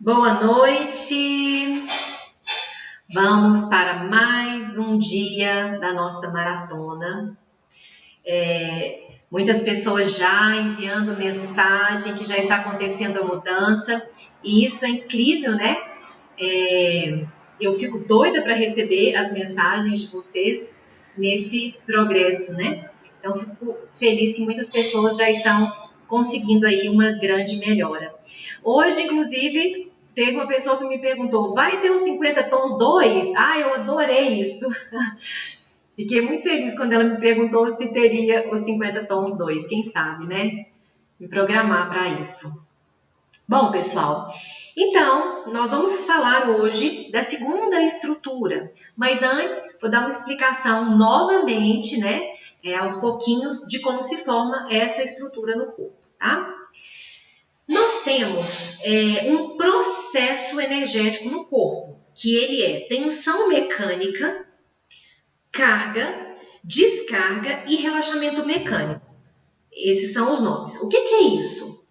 Boa noite! Vamos para mais um dia da nossa maratona. Muitas pessoas já enviando mensagem que já está acontecendo a mudança e isso é incrível, né? Eu fico doida para receber as mensagens de vocês nesse progresso, né? Então, fico feliz que muitas pessoas já estão conseguindo aí uma grande melhora. Hoje, inclusive, teve uma pessoa que me perguntou, vai ter os 50 tons 2? Ah, eu adorei isso! Fiquei muito feliz quando ela me perguntou se teria os 50 tons 2. Quem sabe, né? Me programar para isso. Bom, pessoal, então, nós vamos falar hoje da segunda estrutura. Mas antes, vou dar uma explicação novamente, né? Aos pouquinhos, de como se forma essa estrutura no corpo, tá? Nós temos um processo energético no corpo, que ele é tensão mecânica, carga, descarga e relaxamento mecânico. Esses são os nomes. O que é isso?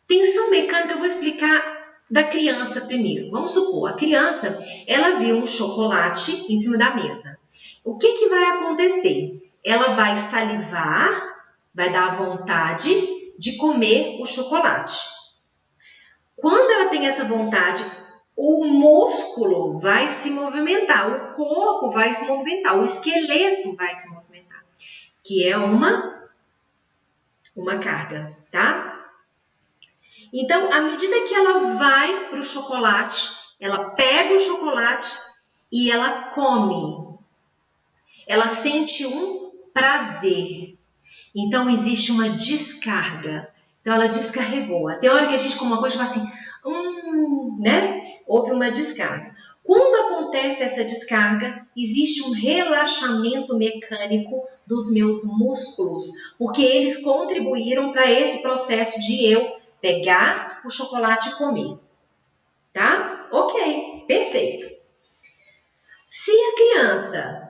Tensão mecânica, eu vou explicar da criança primeiro. Vamos supor, a criança, ela viu um chocolate em cima da mesa. O que vai acontecer? Ela vai salivar, vai dar vontade de comer o chocolate. Quando ela tem essa vontade, o músculo vai se movimentar, o corpo vai se movimentar, o esqueleto vai se movimentar, que é uma carga, tá? Então, à medida que ela vai para o chocolate, ela pega o chocolate e ela come. Ela sente um prazer. Então, existe uma descarga. Então, ela descarregou. Até a hora que a gente come uma coisa, fala assim, né? Houve uma descarga. Quando acontece essa descarga, existe um relaxamento mecânico dos meus músculos, porque eles contribuíram para esse processo de eu pegar o chocolate e comer. Tá? Ok, perfeito. Se a criança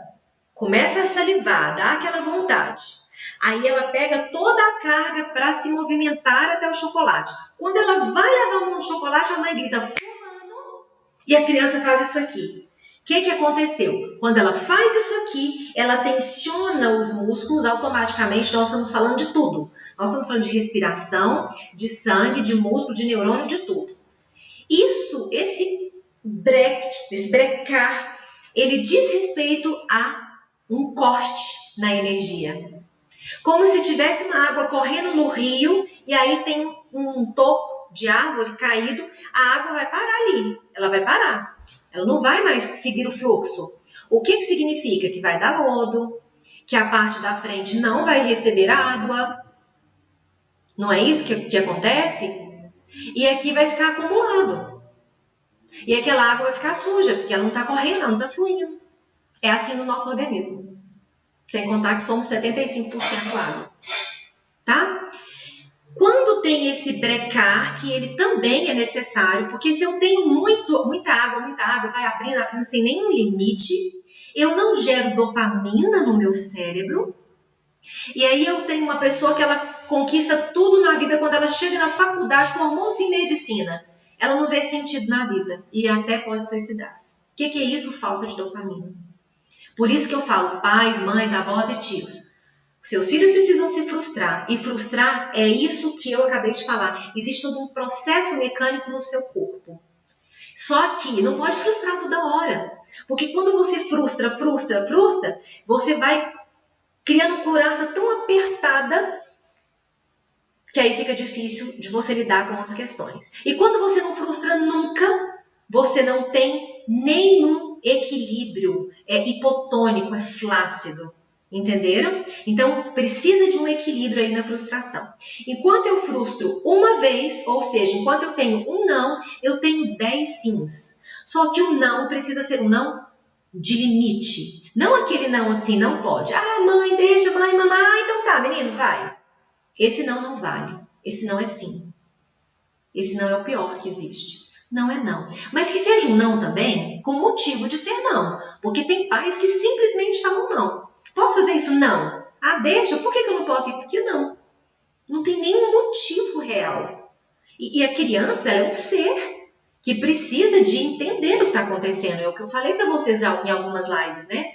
começa a salivar, dá aquela vontade, aí ela pega toda a carga para se movimentar até o chocolate. Quando ela vai levar um chocolate, a mãe grita, fulano, e a criança faz isso aqui. O que aconteceu? Quando ela faz isso aqui, ela tensiona os músculos automaticamente. Nós estamos falando de tudo. Nós estamos falando de respiração, de sangue, de músculo, de neurônio, de tudo. Esse brecar, ele diz respeito a um corte na energia. Como se tivesse uma água correndo no rio e aí tem um toco de árvore caído, a água vai parar ali. Ela vai parar. Ela não vai mais seguir o fluxo. O que significa? Que vai dar lodo, que a parte da frente não vai receber água. Não é isso que acontece? E aqui vai ficar acumulado. E aquela água vai ficar suja, porque ela não está correndo, ela não está fluindo. É assim no nosso organismo. Sem contar que somos 75% água. Tá? Quando tem esse brecar, que ele também é necessário, porque se eu tenho muita água, vai abrindo sem nenhum limite, eu não gero dopamina no meu cérebro. E aí eu tenho uma pessoa que ela conquista tudo na vida, quando ela chega na faculdade, formou-se em medicina. Ela não vê sentido na vida e até pode suicidar-se. O que é isso? Falta de dopamina. Por isso que eu falo, pais, mães, avós e tios, seus filhos precisam se frustrar. E frustrar é isso que eu acabei de falar. Existe todo um processo mecânico no seu corpo. Só que não pode frustrar toda hora. Porque quando você frustra, você vai criando couraça tão apertada que aí fica difícil de você lidar com as questões. E quando você não frustra nunca, você não tem nenhum equilíbrio. É hipotônico, é flácido. Entenderam? Então, precisa de um equilíbrio aí na frustração. Enquanto eu frustro uma vez, ou seja, enquanto eu tenho um não, eu tenho 10 sims. Só que o não precisa ser um não de limite. Não aquele não assim, não pode. Ah, mãe, deixa, mãe, mamãe. Ah, então tá, menino, vai. Esse não vale. Esse não é sim. Esse não é o pior que existe. Não é não. Mas que seja um não também com motivo de ser não. Porque tem pais que simplesmente falam não. Posso fazer isso? Não. Ah, deixa. Por que eu não posso ir? Porque não. Não tem nenhum motivo real. E a criança é um ser. que precisa de entender o que está acontecendo. É o que eu falei para vocês em algumas lives, né?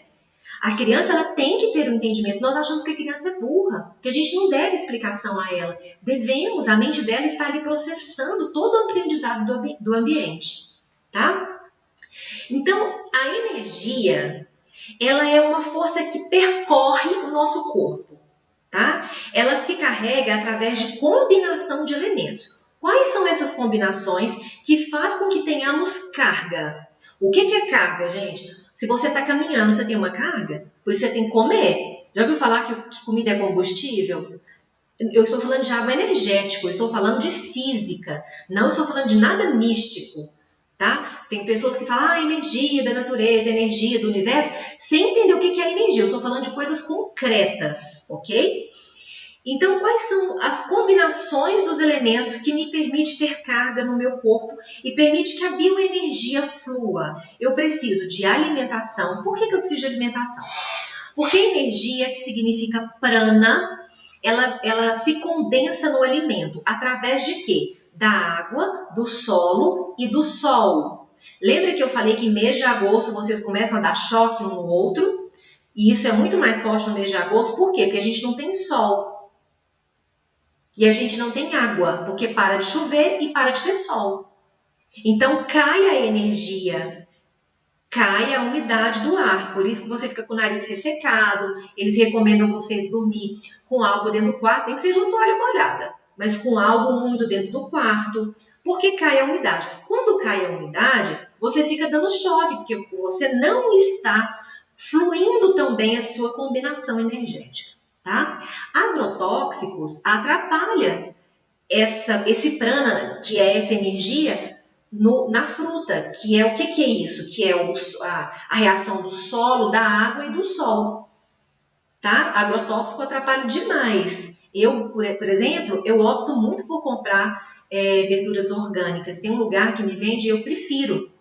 A criança, ela tem que ter um entendimento. Nós achamos que a criança é burra, que a gente não deve explicação a ela. Devemos, a mente dela está ali processando todo o aprendizado do ambiente, tá? Então, a energia, ela é uma força que percorre o nosso corpo, tá? Ela se carrega através de combinação de elementos. Quais são essas combinações que faz com que tenhamos carga? O que é carga, gente? Se você está caminhando, você tem uma carga, por isso você tem que comer. Já ouviu falar que comida é combustível? Eu estou falando de algo energético, eu estou falando de física, não estou falando de nada místico, tá? Tem pessoas que falam, energia da natureza, energia do universo, sem entender o que é energia. Eu estou falando de coisas concretas, ok? Então, quais são as combinações dos elementos que me permite ter carga no meu corpo e permite que a bioenergia flua? Eu preciso de alimentação. Por que eu preciso de alimentação? Porque energia, que significa prana, ela se condensa no alimento. Através de quê? Da água, do solo e do sol. Lembra que eu falei que em mês de agosto vocês começam a dar choque um no outro? E isso é muito mais forte no mês de agosto. Por quê? Porque a gente não tem sol. E a gente não tem água, porque para de chover e para de ter sol. Então, cai a energia, cai a umidade do ar. Por isso que você fica com o nariz ressecado. Eles recomendam você dormir com algo dentro do quarto. Tem que ser junto toalha molhada, mas com algo úmido dentro do quarto. Porque cai a umidade. Quando cai a umidade, você fica dando choque, porque você não está fluindo tão bem a sua combinação energética. Tá? Agrotóxicos atrapalham esse prana, que é essa energia, na fruta, que é o que é isso? Que é a reação do solo, da água e do sol. Tá? Agrotóxico atrapalha demais. Eu, por exemplo, eu opto muito por comprar verduras orgânicas. Tem um lugar que me vende e eu prefiro.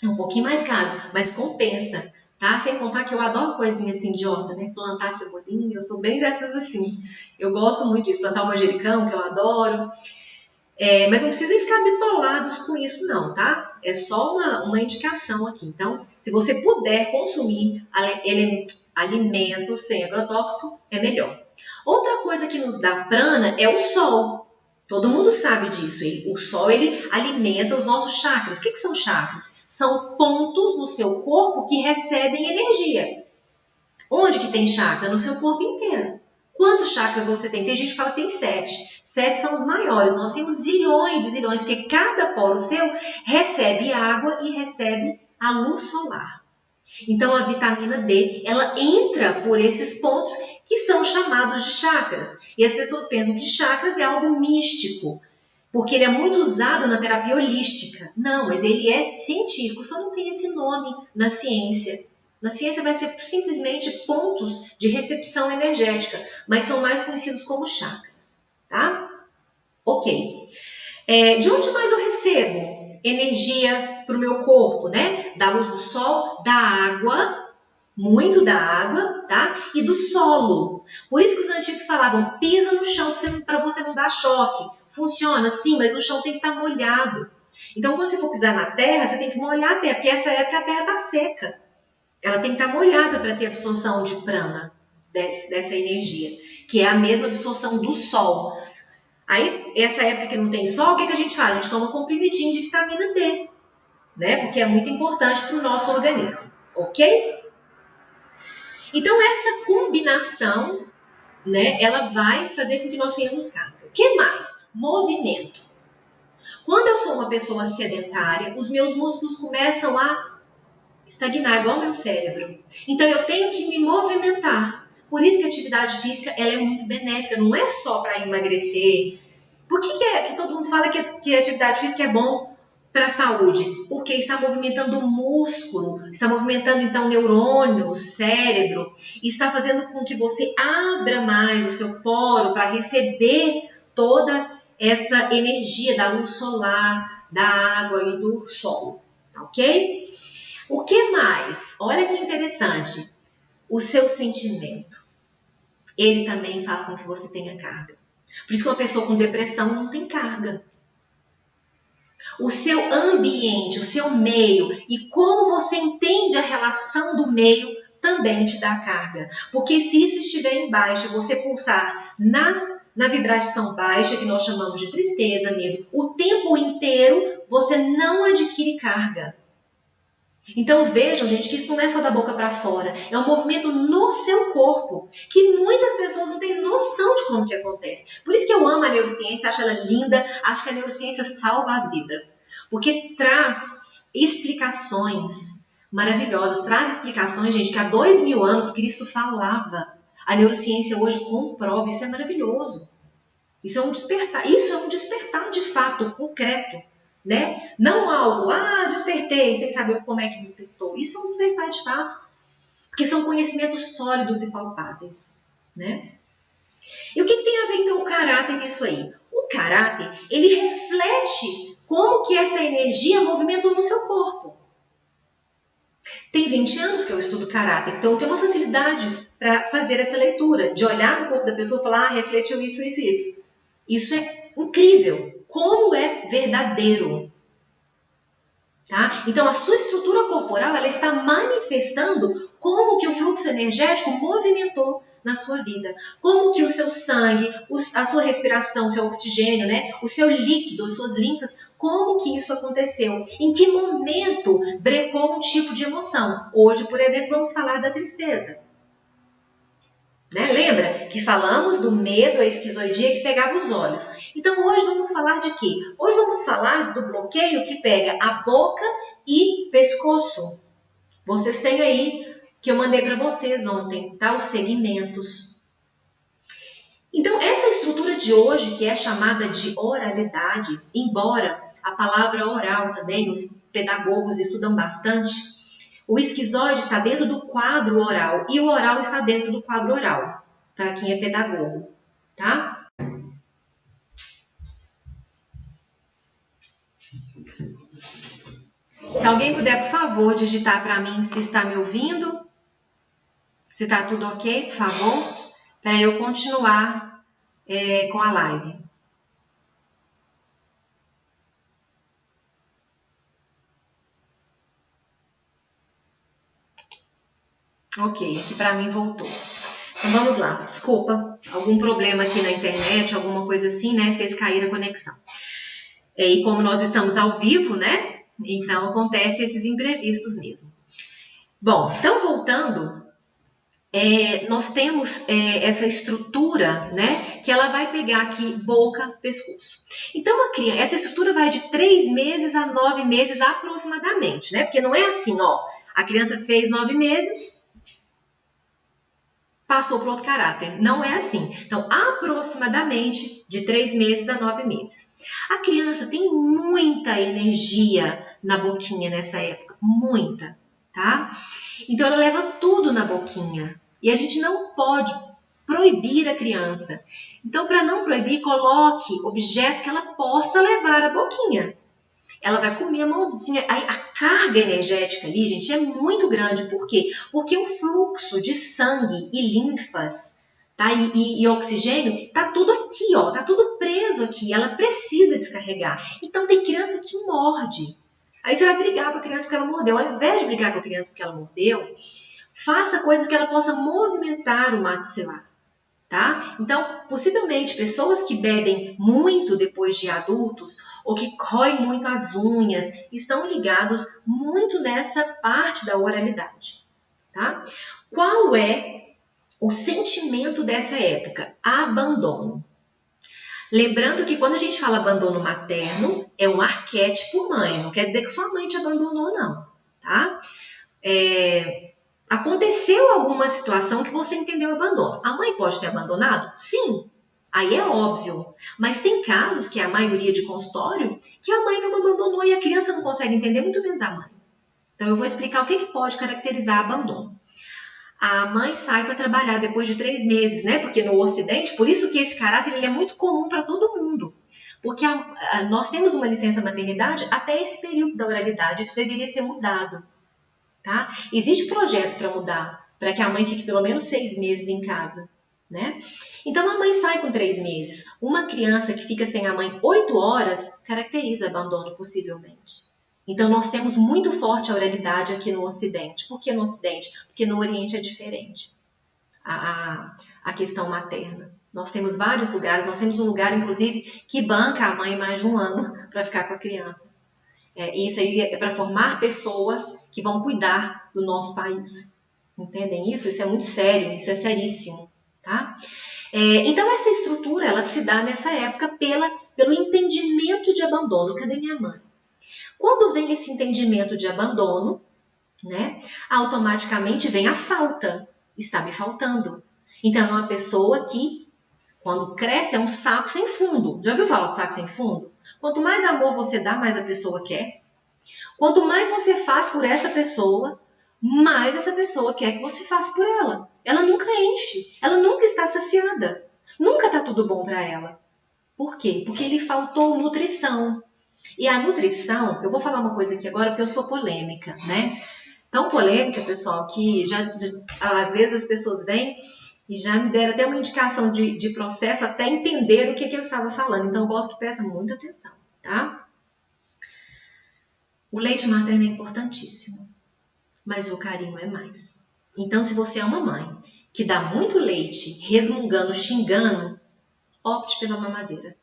É um pouquinho mais caro, mas compensa. Tá? Sem contar que eu adoro coisinha assim de horta, né? Plantar cebolinha, eu sou bem dessas assim. Eu gosto muito disso, plantar um manjericão, que eu adoro. Mas não precisem ficar bitolados com isso não, tá? É só uma indicação aqui. Então, se você puder consumir alimentos sem agrotóxico, é melhor. Outra coisa que nos dá prana é o sol. Todo mundo sabe disso. O sol, ele alimenta os nossos chakras. O que são chakras? São pontos no seu corpo que recebem energia. Onde que tem chakra? No seu corpo inteiro. Quantos chakras você tem? Tem gente que fala que tem 7. 7 são os maiores. Nós temos zilhões e zilhões, porque cada poro seu recebe água e recebe a luz solar. Então, a vitamina D, ela entra por esses pontos que são chamados de chakras. E as pessoas pensam que chakras é algo místico, porque ele é muito usado na terapia holística. Não, mas ele é científico, só não tem esse nome na ciência. Na ciência vai ser simplesmente pontos de recepção energética, mas são mais conhecidos como chakras, tá? Ok. De onde mais eu recebo energia para o meu corpo, né? Da luz do sol, da água, muito da água, tá? E do solo. Por isso que os antigos falavam, pisa no chão para você não dar choque. Funciona, sim, mas o chão tem que estar molhado. Então, quando você for pisar na terra, você tem que molhar a terra, porque essa época a terra está seca. Ela tem que estar molhada para ter absorção de prana, dessa energia, que é a mesma absorção do sol. Aí, essa época que não tem sol, o que a gente faz? A gente toma um comprimidinho de vitamina D, né? Porque é muito importante para o nosso organismo, ok? Então, essa combinação, né, ela vai fazer com que nós tenhamos carga. O que mais? Movimento. Quando eu sou uma pessoa sedentária, os meus músculos começam a estagnar, igual ao meu cérebro. Então, eu tenho que me movimentar. Por isso que a atividade física ela é muito benéfica, não é só para emagrecer. Por que todo mundo fala que a atividade física é bom para a saúde? Porque está movimentando o músculo, está movimentando então neurônios, cérebro, e está fazendo com que você abra mais o seu poro para receber toda essa energia da luz solar, da água e do solo, ok? O que mais? Olha que interessante. O seu sentimento. Ele também faz com que você tenha carga. Por isso que uma pessoa com depressão não tem carga. o seu ambiente, o seu meio e como você entende a relação do meio também te dá carga. Porque se isso estiver em baixa, você pulsar na vibração baixa, que nós chamamos de tristeza, medo, o tempo inteiro, você não adquire carga. Então vejam, gente, que isso não é só da boca para fora, é um movimento no seu corpo, que muitas pessoas não têm noção de como que acontece. Por isso que eu amo a neurociência, acho ela linda, acho que a neurociência salva as vidas, porque traz explicações maravilhosas, traz explicações, gente, que há 2000 anos Cristo falava. A neurociência hoje comprova, isso é maravilhoso. Isso é um despertar de fato, concreto. Né? Não algo, despertei, sem saber como é que despertou. Isso é um despertar de fato, porque são conhecimentos sólidos e palpáveis. Né? E o que tem a ver então o caráter nisso aí? O caráter, ele reflete como que essa energia movimentou no seu corpo. Tem 20 anos que eu estudo caráter, então eu tenho uma facilidade para fazer essa leitura, de olhar no corpo da pessoa e falar, refletiu isso, isso, isso. Isso é incrível. Como é verdadeiro. Tá? Então, a sua estrutura corporal ela está manifestando como que o fluxo energético movimentou na sua vida. Como que o seu sangue, a sua respiração, o seu oxigênio, né? O seu líquido, as suas linfas, como que isso aconteceu? Em que momento brecou um tipo de emoção? Hoje, por exemplo, vamos falar da tristeza. Né? Lembra que falamos do medo, a esquizoidia que pegava os olhos. Então hoje vamos falar de quê? Hoje vamos falar do bloqueio que pega a boca e pescoço. Vocês têm aí, que eu mandei para vocês ontem, tá? Os segmentos. Então essa estrutura de hoje, que é chamada de oralidade, embora a palavra oral também, os pedagogos estudam bastante, o esquizoide está dentro do quadro oral e o oral está dentro do quadro oral, para quem é pedagogo, tá? Se alguém puder, por favor, digitar para mim se está me ouvindo, se está tudo ok, por favor, para eu continuar com a live. Ok, aqui para mim voltou. Então vamos lá, desculpa, algum problema aqui na internet, alguma coisa assim, né, fez cair a conexão. E como nós estamos ao vivo, né, então acontece esses imprevistos mesmo. Bom, então voltando, nós temos essa estrutura, né, que ela vai pegar aqui boca, pescoço. Então a criança, essa estrutura vai de 3 meses a 9 meses aproximadamente, né, porque não é assim, ó, a criança fez 9 meses, passou para outro caráter. Não é assim. Então, aproximadamente de 3 meses a 9 meses. A criança tem muita energia na boquinha nessa época. Muita, tá? Então, ela leva tudo na boquinha. E a gente não pode proibir a criança. Então, para não proibir, coloque objetos que ela possa levar à boquinha. Ela vai comer a mãozinha. A carga energética ali, gente, é muito grande. Por quê? Porque o fluxo de sangue e linfas, tá? e oxigênio, tá tudo aqui, ó. Tá tudo preso aqui. Ela precisa descarregar. Então, tem criança que morde. Aí você vai brigar com a criança porque ela mordeu. Ao invés de brigar com a criança porque ela mordeu, faça coisas que ela possa movimentar o maxilar. Tá? Então, possivelmente, pessoas que bebem muito depois de adultos ou que roem muito as unhas estão ligados muito nessa parte da oralidade. Tá? Qual é o sentimento dessa época? Abandono. Lembrando que quando a gente fala abandono materno, é um arquétipo mãe, não quer dizer que sua mãe te abandonou, não. Tá? Aconteceu alguma situação que você entendeu o abandono. A mãe pode ter abandonado? Sim. Aí é óbvio. Mas tem casos, que é a maioria de consultório, que a mãe não abandonou e a criança não consegue entender, muito menos a mãe. Então eu vou explicar o que pode caracterizar abandono. A mãe sai para trabalhar depois de 3 meses, né? Porque no Ocidente, por isso que esse caráter ele é muito comum para todo mundo. Porque nós temos uma licença maternidade até esse período da oralidade. Isso deveria ser mudado. Tá? Existem projetos para mudar, para que a mãe fique pelo menos 6 meses em casa. né? Então a mãe sai com 3 meses. Uma criança que fica sem a mãe 8 horas caracteriza abandono possivelmente. Então nós temos muito forte a oralidade aqui no Ocidente. Por que no Ocidente? Porque no Oriente é diferente a questão materna. Nós temos vários lugares, nós temos um lugar inclusive que banca a mãe mais de 1 ano para ficar com a criança. Isso aí é para formar pessoas que vão cuidar do nosso país. Entendem isso? Isso é muito sério, isso é seríssimo, tá? Então essa estrutura, ela se dá nessa época pelo entendimento de abandono. Cadê minha mãe? Quando vem esse entendimento de abandono, né, automaticamente vem a falta. Está me faltando. Então é uma pessoa que, quando cresce, é um saco sem fundo. Já ouviu falar de saco sem fundo? Quanto mais amor você dá, mais a pessoa quer. Quanto mais você faz por essa pessoa, mais essa pessoa quer que você faça por ela. Ela nunca enche, ela nunca está saciada. Nunca está tudo bom para ela. Por quê? Porque lhe faltou nutrição. E a nutrição, eu vou falar uma coisa aqui agora porque eu sou polêmica, né? Tão polêmica, pessoal, que às vezes as pessoas vêm e já me deram até uma indicação de processo até entender o que eu estava falando. Então eu gosto que presta muita atenção, tá? O leite materno é importantíssimo, mas o carinho é mais. Então, se você é uma mãe que dá muito leite, resmungando, xingando, opte pela mamadeira.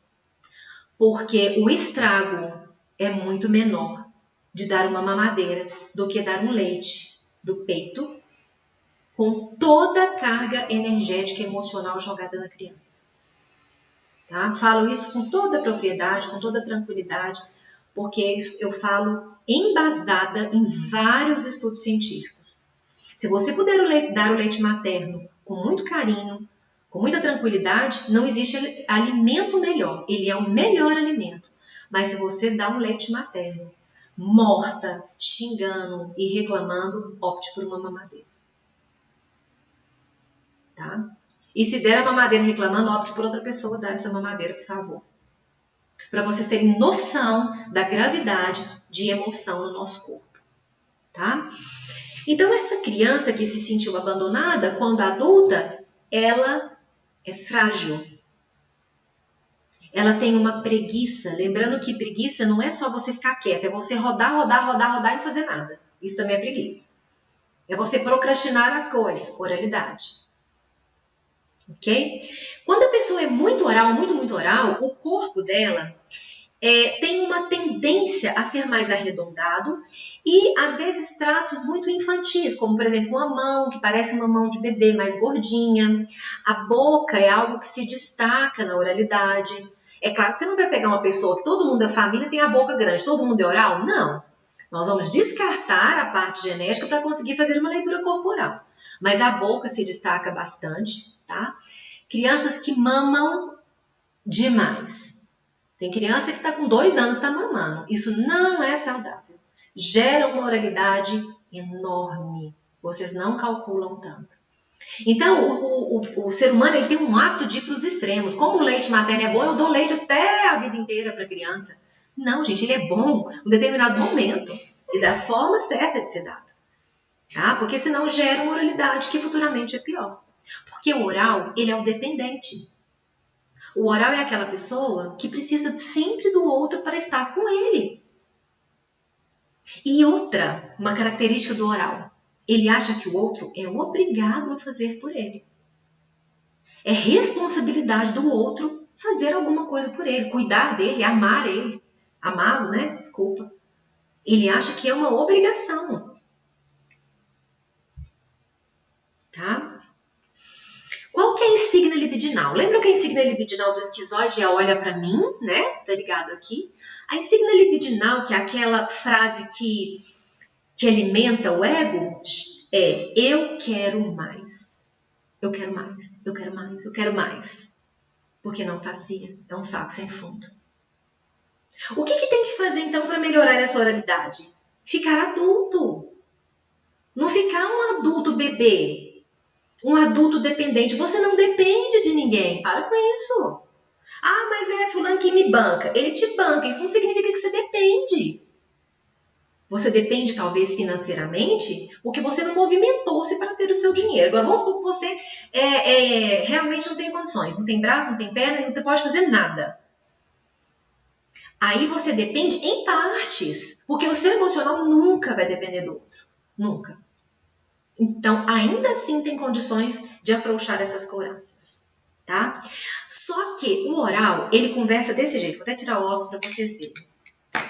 Porque o estrago é muito menor de dar uma mamadeira do que dar um leite do peito com toda a carga energética e emocional jogada na criança. Tá? Falo isso com toda a propriedade, com toda a tranquilidade, porque eu falo embasada em vários estudos científicos. Se você puder dar o leite materno com muito carinho, com muita tranquilidade, não existe alimento melhor. Ele é o melhor alimento. Mas se você dá um leite materno, morta, xingando e reclamando, opte por uma mamadeira. Tá? E se der a mamadeira reclamando, opte por outra pessoa dar essa mamadeira, por favor. Para vocês terem noção da gravidade de emoção no nosso corpo. Tá? Então, essa criança que se sentiu abandonada, quando adulta, ela é frágil. Ela tem uma preguiça. Lembrando que preguiça não é só você ficar quieta, é você rodar e não fazer nada. Isso também é preguiça. É você procrastinar as coisas, oralidade. Ok? Quando a pessoa é muito oral, muito oral, o corpo dela tem uma tendência a ser mais arredondado e, às vezes, traços muito infantis, como, por exemplo, uma mão que parece uma mão de bebê mais gordinha. A boca é algo que se destaca na oralidade. É claro que você não vai pegar uma pessoa que todo mundo da família tem a boca grande, todo mundo é oral? Não. Nós vamos descartar a parte genética para conseguir fazer uma leitura corporal. Mas a boca se destaca bastante, tá? Crianças que mamam demais. Tem criança que está com 2 anos e está mamando. Isso não é saudável. Gera uma oralidade enorme. Vocês não calculam tanto. Então, o ser humano ele tem um hábito de ir para os extremos. Como o leite materno é bom, eu dou leite até a vida inteira para a criança. Não, gente, ele é bom em um determinado momento. E da forma certa de ser dado. Tá? Porque senão gera uma oralidade que futuramente é pior. Porque o oral, ele é o dependente. O oral é aquela pessoa que precisa sempre do outro para estar com ele. E outra, uma característica do oral. Ele acha que o outro é obrigado a fazer por ele. É responsabilidade do outro fazer alguma coisa por ele, cuidar dele, amar ele. Amá-lo, né? Desculpa. Ele acha que é uma obrigação. Tá? Qual que é a insígnia libidinal? Lembra que a insígnia libidinal do esquizoide é olha pra mim, né? Tá ligado aqui? A insígnia libidinal, que é aquela frase que alimenta o ego, é eu quero mais. Eu quero mais, eu quero mais, eu quero mais. Porque não sacia, é um saco sem fundo. O que tem que fazer então para melhorar essa oralidade? Ficar adulto. Não ficar um adulto bebê. Um adulto dependente. Você não depende de ninguém. Para com isso. Ah, mas é fulano que me banca. Ele te banca. Isso não significa que você depende. Você depende, talvez, financeiramente, porque você não movimentou-se para ter o seu dinheiro. Agora, vamos supor que você realmente não tem condições. Não tem braço, não tem perna, não pode fazer nada. Aí você depende em partes, porque o seu emocional nunca vai depender do outro. Nunca. Então, ainda assim tem condições de afrouxar essas couraças, tá? Só que o oral, ele conversa desse jeito. Vou até tirar o óculos para vocês verem.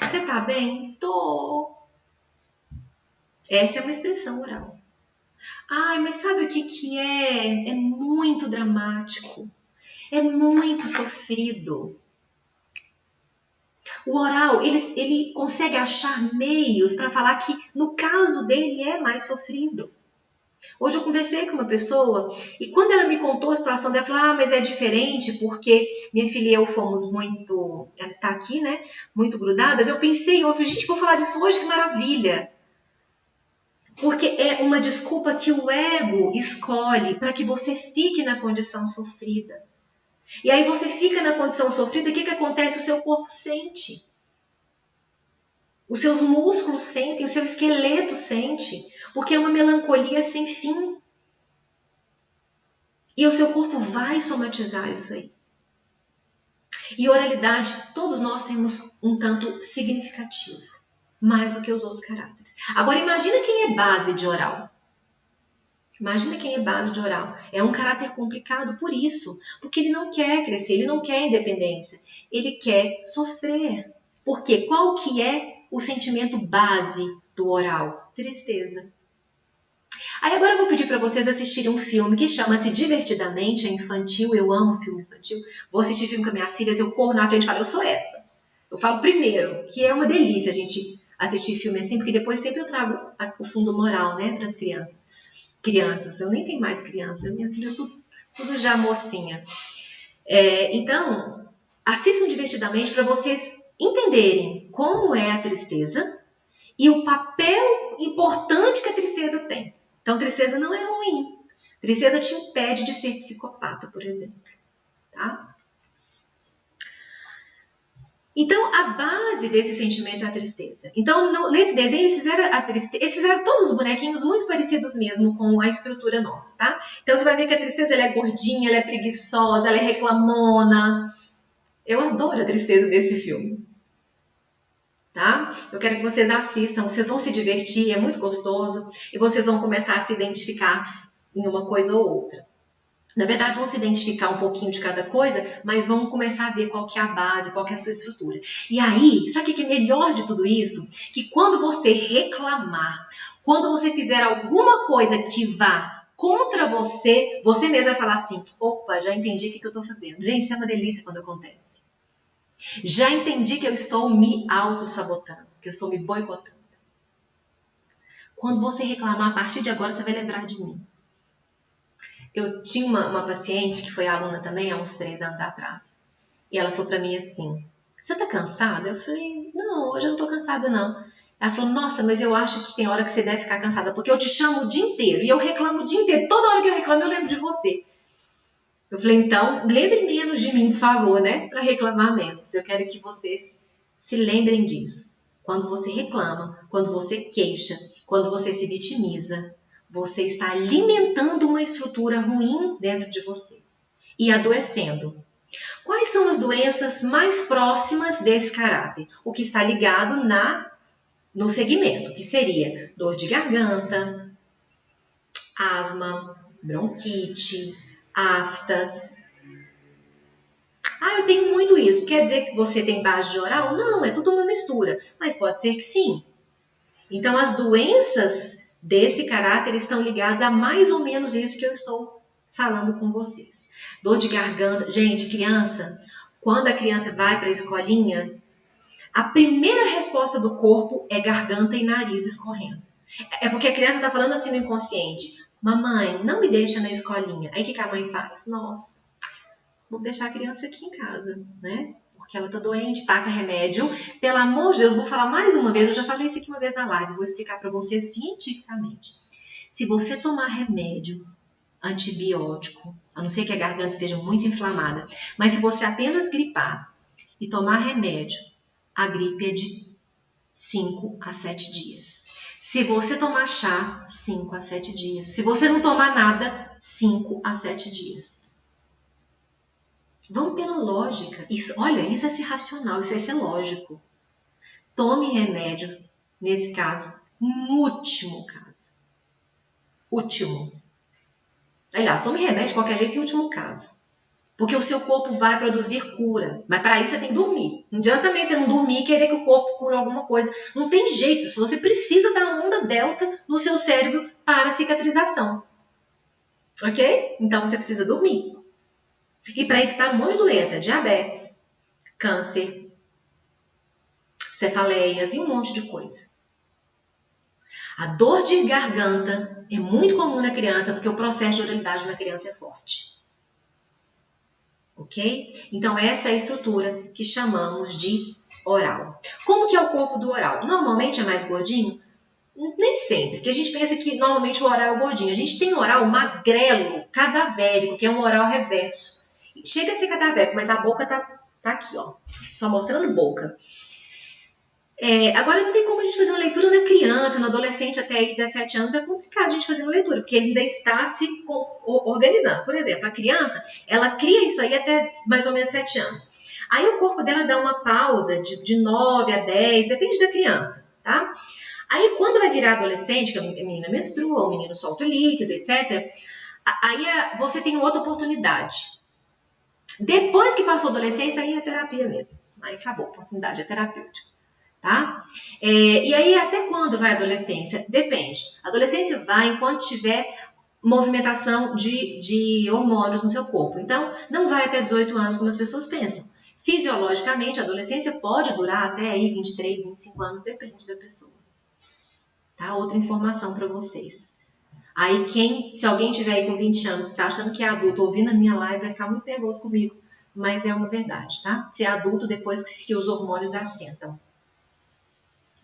Você tá bem? Tô. Essa é uma expressão oral. Ai, mas sabe o que é? É muito dramático. É muito sofrido. O oral, ele consegue achar meios para falar que, no caso dele, é mais sofrido. Hoje eu conversei com uma pessoa e quando ela me contou a situação dela, ela falou, mas é diferente porque minha filha e eu fomos muito, ela está aqui, né, muito grudadas. Eu pensei, gente, vou falar disso hoje, que maravilha. Porque é uma desculpa que o ego escolhe para que você fique na condição sofrida. E aí você fica na condição sofrida, o que acontece? O seu corpo sente. Os seus músculos sentem, o seu esqueleto sente. Porque é uma melancolia sem fim. E o seu corpo vai somatizar isso aí. E oralidade, todos nós temos um tanto significativo. Mais do que os outros caráteres. Agora imagina quem é base de oral. Imagina quem é base de oral. É um caráter complicado por isso. Porque ele não quer crescer, ele não quer independência. Ele quer sofrer. Porque qual que é o sentimento base do oral? Tristeza. Aí agora eu vou pedir para vocês assistirem um filme que chama-se Divertidamente, é infantil, eu amo filme infantil. Vou assistir filme com minhas filhas, eu corro na frente e falo, eu sou essa. Eu falo primeiro, que é uma delícia a gente assistir filme assim, porque depois sempre eu trago o fundo moral, né, para as crianças. Eu nem tenho mais crianças, minhas filhas tudo já mocinha. Então, assistam Divertidamente para vocês entenderem como é a tristeza e o papel importante que a tristeza tem. Então, tristeza não é ruim. Tristeza te impede de ser psicopata, por exemplo. Tá? Então, a base desse sentimento é a tristeza. Então, nesse desenho, eles fizeram todos os bonequinhos muito parecidos mesmo com a estrutura nossa, tá? Então, você vai ver que a tristeza ela é gordinha, ela é preguiçosa, ela é reclamona. Eu adoro a tristeza desse filme. Tá? Eu quero que vocês assistam, vocês vão se divertir, é muito gostoso, e vocês vão começar a se identificar em uma coisa ou outra. Na verdade, vão se identificar um pouquinho de cada coisa, mas vão começar a ver qual que é a base, qual que é a sua estrutura. E aí, sabe o que é melhor de tudo isso? Que quando você reclamar, quando você fizer alguma coisa que vá contra você, você mesmo vai falar assim, opa, já entendi o que eu estou fazendo. Gente, isso é uma delícia quando acontece. Já entendi que eu estou me auto-sabotando, que eu estou me boicotando. Quando você reclamar, a partir de agora, você vai lembrar de mim. Eu tinha uma paciente que foi aluna também há uns 3 anos atrás. E ela falou pra mim assim, você tá cansada? Eu falei, não, hoje eu não tô cansada não. Ela falou, nossa, mas eu acho que tem hora que você deve ficar cansada, porque eu te chamo o dia inteiro e eu reclamo o dia inteiro. Toda hora que eu reclamo, eu lembro de você. Eu falei, então, lembre menos de mim, por favor, né? Para reclamar menos. Eu quero que vocês se lembrem disso. Quando você reclama, quando você queixa, quando você se vitimiza, você está alimentando uma estrutura ruim dentro de você e adoecendo. Quais são as doenças mais próximas desse caráter? O que está ligado no segmento, que seria dor de garganta, asma, bronquite, aftas. Eu tenho muito isso. Quer dizer que você tem base de oral? Não, é tudo uma mistura. Mas pode ser que sim. Então, as doenças desse caráter estão ligadas a mais ou menos isso que eu estou falando com vocês. Dor de garganta. Gente, criança, quando a criança vai para a escolinha, a primeira resposta do corpo é garganta e nariz escorrendo. É porque a criança está falando assim no inconsciente. Mamãe, não me deixa na escolinha. Aí o que a mãe faz? Nossa, vou deixar a criança aqui em casa, né? Porque ela tá doente, taca remédio. Pelo amor de Deus, vou falar mais uma vez. Eu já falei isso aqui uma vez na live. Vou explicar para você cientificamente. Se você tomar remédio antibiótico, a não ser que a garganta esteja muito inflamada, mas se você apenas gripar e tomar remédio, a gripe é de 5 a 7 dias. Se você tomar chá, 5 a 7 dias. Se você não tomar nada, 5 a 7 dias. Vamos pela lógica. Olha, isso é ser racional, isso é ser lógico. Tome remédio, nesse caso, em último caso. Último. Aliás, tome remédio de qualquer jeito em último caso. Porque o seu corpo vai produzir cura. Mas para isso você tem que dormir. Não adianta também você não dormir e querer que o corpo cure alguma coisa. Não tem jeito. Você precisa da onda delta no seu cérebro para a cicatrização. Ok? Então você precisa dormir. E para evitar um monte de doença, diabetes, câncer, cefaleias e um monte de coisa. A dor de garganta é muito comum na criança porque o processo de oralidade na criança é forte. Ok? Então, essa é a estrutura que chamamos de oral. Como que é o corpo do oral? Normalmente é mais gordinho? Nem sempre, porque a gente pensa que normalmente o oral é gordinho. A gente tem oral magrelo, cadavérico, que é um oral reverso. Chega a ser cadavérico, mas a boca tá aqui, ó. Só mostrando boca. Agora não tem como a gente fazer uma leitura na criança, no adolescente até aí 17 anos, é complicado a gente fazer uma leitura, porque ele ainda está se organizando. Por exemplo, a criança, ela cria isso aí até mais ou menos 7 anos. Aí o corpo dela dá uma pausa de 9 a 10, depende da criança, tá? Aí quando vai virar adolescente, que a menina menstrua, o menino solta o líquido, etc., aí você tem outra oportunidade. Depois que passou a adolescência, aí é terapia mesmo. Aí acabou, a oportunidade é terapêutica. Tá? E aí, até quando vai a adolescência? Depende. A adolescência vai enquanto tiver movimentação de hormônios no seu corpo. Então, não vai até 18 anos como as pessoas pensam. Fisiologicamente, a adolescência pode durar até aí 23, 25 anos, depende da pessoa. Tá? Outra informação para vocês. Aí, se alguém tiver aí com 20 anos, está achando que é adulto, ouvindo a minha live, vai ficar muito nervoso comigo. Mas é uma verdade, tá? Se é adulto, depois que os hormônios assentam.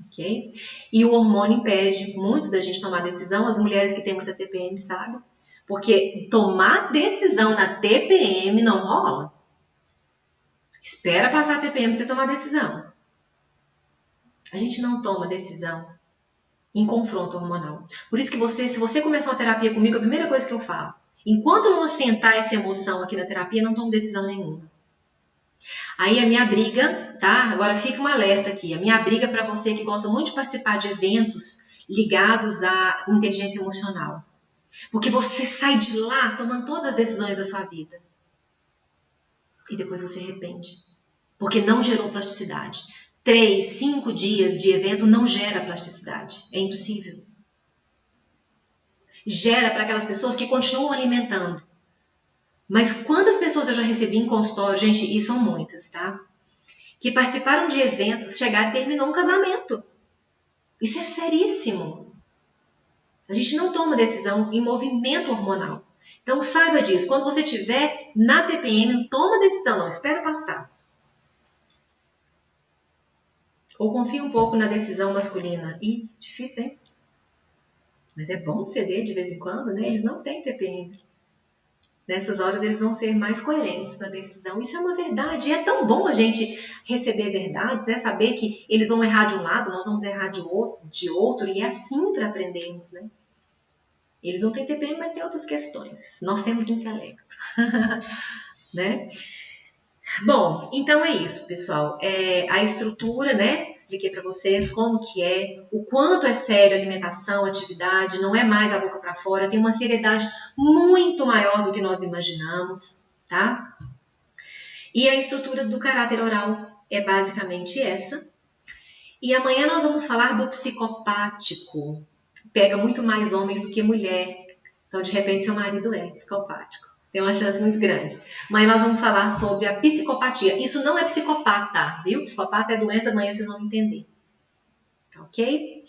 Okay? E o hormônio impede muito da gente tomar decisão. As mulheres que têm muita TPM sabem. Porque tomar decisão na TPM não rola. Espera passar a TPM para você tomar decisão. A gente não toma decisão em confronto hormonal. Por isso que se você começar uma terapia comigo, a primeira coisa que eu falo, enquanto não assentar essa emoção aqui na terapia, não tomo decisão nenhuma. Aí a minha briga, tá? Agora fica um alerta aqui. A minha briga para você que gosta muito de participar de eventos ligados à inteligência emocional. Porque você sai de lá tomando todas as decisões da sua vida. E depois você arrepende. Porque não gerou plasticidade. 3, 5 dias de evento não gera plasticidade. É impossível. Gera para aquelas pessoas que continuam alimentando. Mas quantas pessoas eu já recebi em consultório, gente, e são muitas, tá? Que participaram de eventos, chegaram e terminou um casamento. Isso é seríssimo. A gente não toma decisão em movimento hormonal. Então saiba disso. Quando você estiver na TPM, não toma decisão, não. Espera passar. Ou confia um pouco na decisão masculina. Ih, difícil, hein? Mas é bom ceder de vez em quando, né? Eles não têm TPM. Nessas horas eles vão ser mais coerentes na decisão. Isso é uma verdade. E é tão bom a gente receber verdades, né? Saber que eles vão errar de um lado, nós vamos errar de outro. E é assim para aprendermos, né? Eles não têm TPM, mas tem outras questões. Nós temos intelecto. Né? Bom, então é isso, pessoal. A estrutura, né? Expliquei para vocês como que é, o quanto é sério a alimentação, a atividade, não é mais a boca para fora, tem uma seriedade muito maior do que nós imaginamos, tá? E a estrutura do caráter oral é basicamente essa. E amanhã nós vamos falar do psicopático. Pega muito mais homens do que mulher. Então, de repente, seu marido é psicopático. Tem uma chance muito grande. Mas nós vamos falar sobre a psicopatia. Isso não é psicopata, viu? Psicopata é doença, amanhã vocês vão entender. Ok?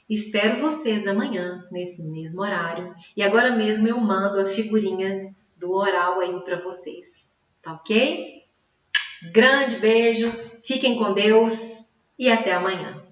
Espero vocês amanhã, nesse mesmo horário. E agora mesmo eu mando a figurinha do oral aí para vocês. Tá ok? Grande beijo, fiquem com Deus e até amanhã.